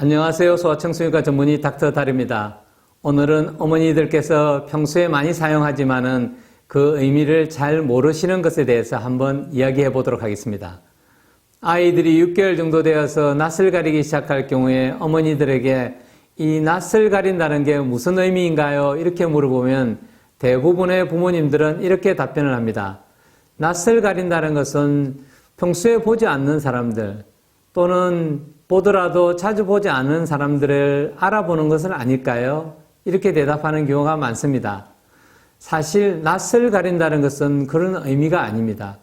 안녕하세요. 소아청소년과 전문의 닥터 달입니다. 오늘은 어머니들께서 평소에 많이 사용하지만은 그 의미를 잘 모르시는 것에 대해서 한번 이야기해 보도록 하겠습니다. 아이들이 6개월 정도 되어서 낯을 가리기 시작할 경우에 어머니들에게 이 낯을 가린다는 게 무슨 의미인가요? 이렇게 물어보면 대부분의 부모님들은 이렇게 답변을 합니다. 낯을 가린다는 것은 평소에 보지 않는 사람들 또는 보더라도 자주 보지 않는 사람들을 알아보는 것은 아닐까요? 이렇게 대답하는 경우가 많습니다. 사실 낯을 가린다는 것은 그런 의미가 아닙니다.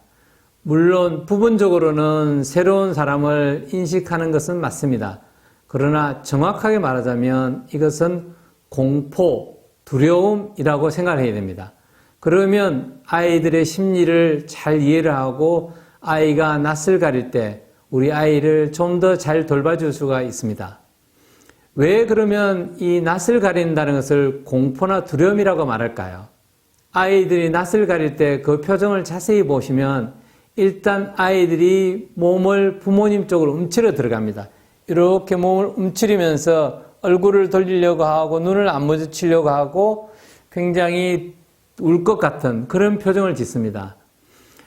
물론 부분적으로는 새로운 사람을 인식하는 것은 맞습니다. 그러나 정확하게 말하자면 이것은 공포, 두려움이라고 생각을 해야 됩니다. 그러면 아이들의 심리를 잘 이해를 하고 아이가 낯을 가릴 때 우리 아이를 좀 더 잘 돌봐줄 수가 있습니다. 왜 그러면 이 낯을 가린다는 것을 공포나 두려움이라고 말할까요? 아이들이 낯을 가릴 때 그 표정을 자세히 보시면 일단 아이들이 몸을 부모님 쪽으로 움츠려 들어갑니다. 이렇게 몸을 움츠리면서 얼굴을 돌리려고 하고 눈을 안 마주치려고 하고 굉장히 울 것 같은 그런 표정을 짓습니다.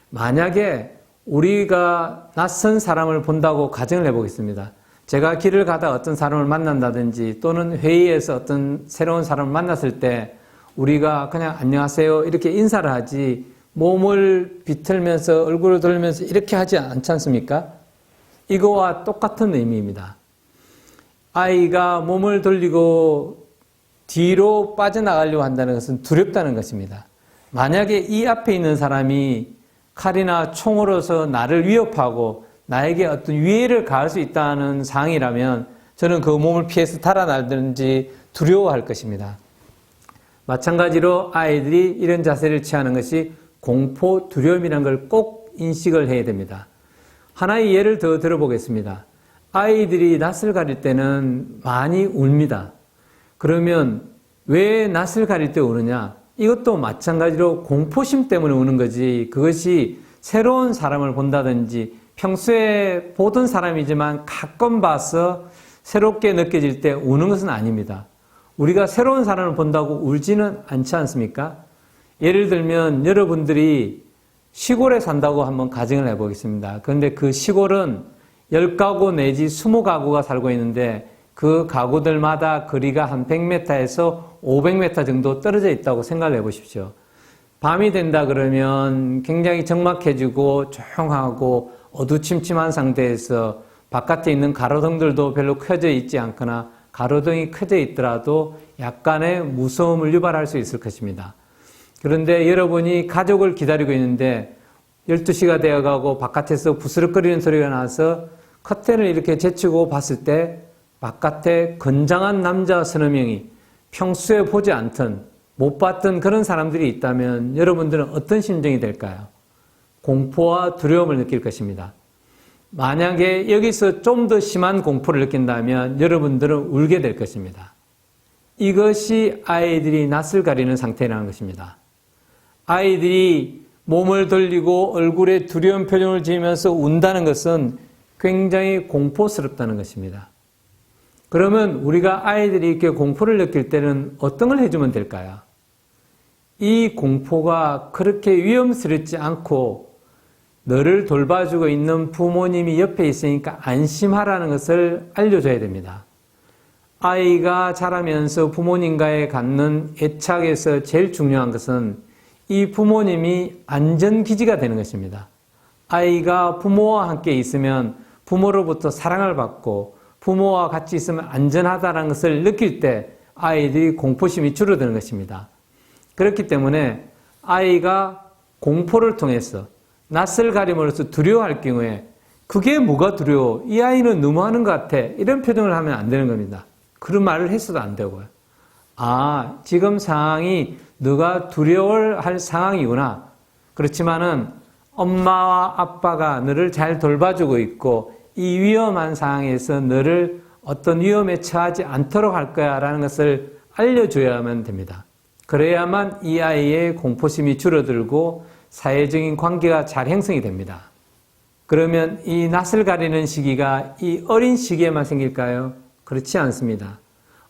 만약에 우리가 낯선 사람을 본다고 가정을 해보겠습니다. 제가 길을 가다 어떤 사람을 만난다든지 또는 회의에서 어떤 새로운 사람을 만났을 때 우리가 그냥 안녕하세요 이렇게 인사를 하지 몸을 비틀면서 얼굴을 돌리면서 이렇게 하지 않지 않습니까? 이거와 똑같은 의미입니다. 아이가 몸을 돌리고 뒤로 빠져나가려고 한다는 것은 두렵다는 것입니다. 만약에 이 앞에 있는 사람이 칼이나 총으로서 나를 위협하고 나에게 어떤 위해를 가할 수 있다는 상황이라면 저는 그 몸을 피해서 달아나든지 두려워할 것입니다. 마찬가지로 아이들이 이런 자세를 취하는 것이 공포, 두려움이라는 걸 꼭 인식을 해야 됩니다. 하나의 예를 더 들어보겠습니다. 아이들이 낯을 가릴 때는 많이 웁니다. 그러면 왜 낯을 가릴 때 우느냐? 이것도 마찬가지로 공포심 때문에 우는 거지 그것이 새로운 사람을 본다든지 평소에 보던 사람이지만 가끔 봐서 새롭게 느껴질 때 우는 것은 아닙니다. 우리가 새로운 사람을 본다고 울지는 않지 않습니까? 예를 들면 여러분들이 시골에 산다고 한번 가정을 해보겠습니다. 그런데 그 시골은 10가구 내지 20가구가 살고 있는데 그 가구들마다 거리가 한 100m에서 500m 정도 떨어져 있다고 생각을 해보십시오. 밤이 된다 그러면 굉장히 적막해지고 조용하고 어두침침한 상태에서 바깥에 있는 가로등들도 별로 켜져 있지 않거나 가로등이 켜져 있더라도 약간의 무서움을 유발할 수 있을 것입니다. 그런데 여러분이 가족을 기다리고 있는데 12시가 되어가고 바깥에서 부스럭거리는 소리가 나서 커튼을 이렇게 제치고 봤을 때 바깥에 건장한 남자 서너 명이 평소에 보지 않던 못 봤던 그런 사람들이 있다면 여러분들은 어떤 심정이 될까요? 공포와 두려움을 느낄 것입니다. 만약에 여기서 좀 더 심한 공포를 느낀다면 여러분들은 울게 될 것입니다. 이것이 아이들이 낯을 가리는 상태라는 것입니다. 아이들이 몸을 돌리고 얼굴에 두려운 표정을 지으면서 운다는 것은 굉장히 공포스럽다는 것입니다. 그러면 우리가 아이들이 이렇게 공포를 느낄 때는 어떤 걸 해주면 될까요? 이 공포가 그렇게 위험스럽지 않고 너를 돌봐주고 있는 부모님이 옆에 있으니까 안심하라는 것을 알려줘야 됩니다. 아이가 자라면서 부모님과의 갖는 애착에서 제일 중요한 것은 이 부모님이 안전기지가 되는 것입니다. 아이가 부모와 함께 있으면 부모로부터 사랑을 받고 부모와 같이 있으면 안전하다는 것을 느낄 때 아이들이 공포심이 줄어드는 것입니다. 그렇기 때문에 아이가 공포를 통해서 낯을 가림으로써 두려워할 경우에 그게 뭐가 두려워? 이 아이는 너무하는 것 같아. 이런 표정을 하면 안 되는 겁니다. 그런 말을 했어도 안 되고요. 아, 지금 상황이 너가 두려워할 상황이구나. 그렇지만은 엄마와 아빠가 너를 잘 돌봐주고 있고 이 위험한 상황에서 너를 어떤 위험에 처하지 않도록 할 거야 라는 것을 알려줘야만 됩니다. 그래야만 이 아이의 공포심이 줄어들고 사회적인 관계가 잘 형성이 됩니다. 그러면 이 낯을 가리는 시기가 이 어린 시기에만 생길까요? 그렇지 않습니다.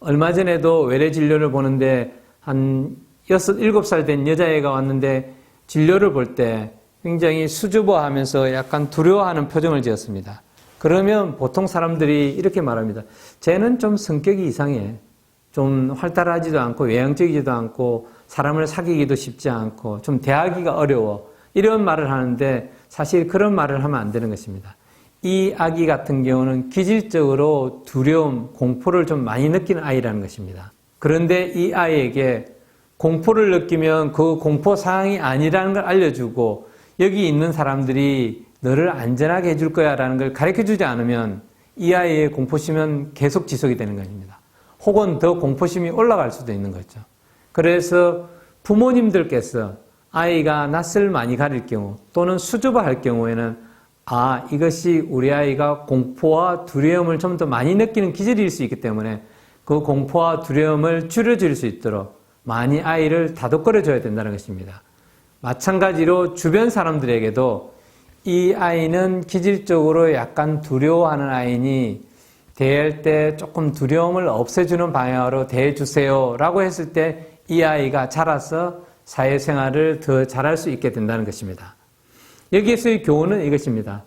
얼마 전에도 외래 진료를 보는데 한 6, 7살 된 여자애가 왔는데 진료를 볼 때 굉장히 수줍어하면서 약간 두려워하는 표정을 지었습니다. 그러면 보통 사람들이 이렇게 말합니다. 쟤는 좀 성격이 이상해. 좀 활달하지도 않고 외향적이지도 않고 사람을 사귀기도 쉽지 않고 좀 대하기가 어려워. 이런 말을 하는데 사실 그런 말을 하면 안 되는 것입니다. 이 아기 같은 경우는 기질적으로 두려움, 공포를 좀 많이 느끼는 아이라는 것입니다. 그런데 이 아이에게 공포를 느끼면 그 공포 상황이 아니라는 걸 알려주고 여기 있는 사람들이 너를 안전하게 해줄 거야 라는 걸 가르쳐주지 않으면 이 아이의 공포심은 계속 지속이 되는 것입니다. 혹은 더 공포심이 올라갈 수도 있는 거죠. 그래서 부모님들께서 아이가 낯을 많이 가릴 경우 또는 수줍어할 경우에는 이것이 우리 아이가 공포와 두려움을 좀 더 많이 느끼는 기질일 수 있기 때문에 그 공포와 두려움을 줄여줄 수 있도록 많이 아이를 다독거려 줘야 된다는 것입니다. 마찬가지로 주변 사람들에게도 이 아이는 기질적으로 약간 두려워하는 아이니 대할 때 조금 두려움을 없애주는 방향으로 대해주세요 라고 했을 때 이 아이가 자라서 사회생활을 더 잘할 수 있게 된다는 것입니다. 여기에서의 교훈은 이것입니다.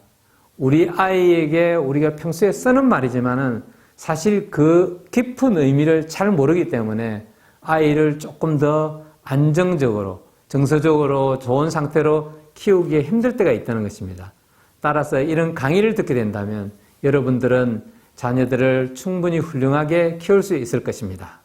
우리 아이에게 우리가 평소에 쓰는 말이지만은 사실 그 깊은 의미를 잘 모르기 때문에 아이를 조금 더 안정적으로, 정서적으로 좋은 상태로 키우기에 힘들 때가 있다는 것입니다. 따라서 이런 강의를 듣게 된다면 여러분들은 자녀들을 충분히 훌륭하게 키울 수 있을 것입니다.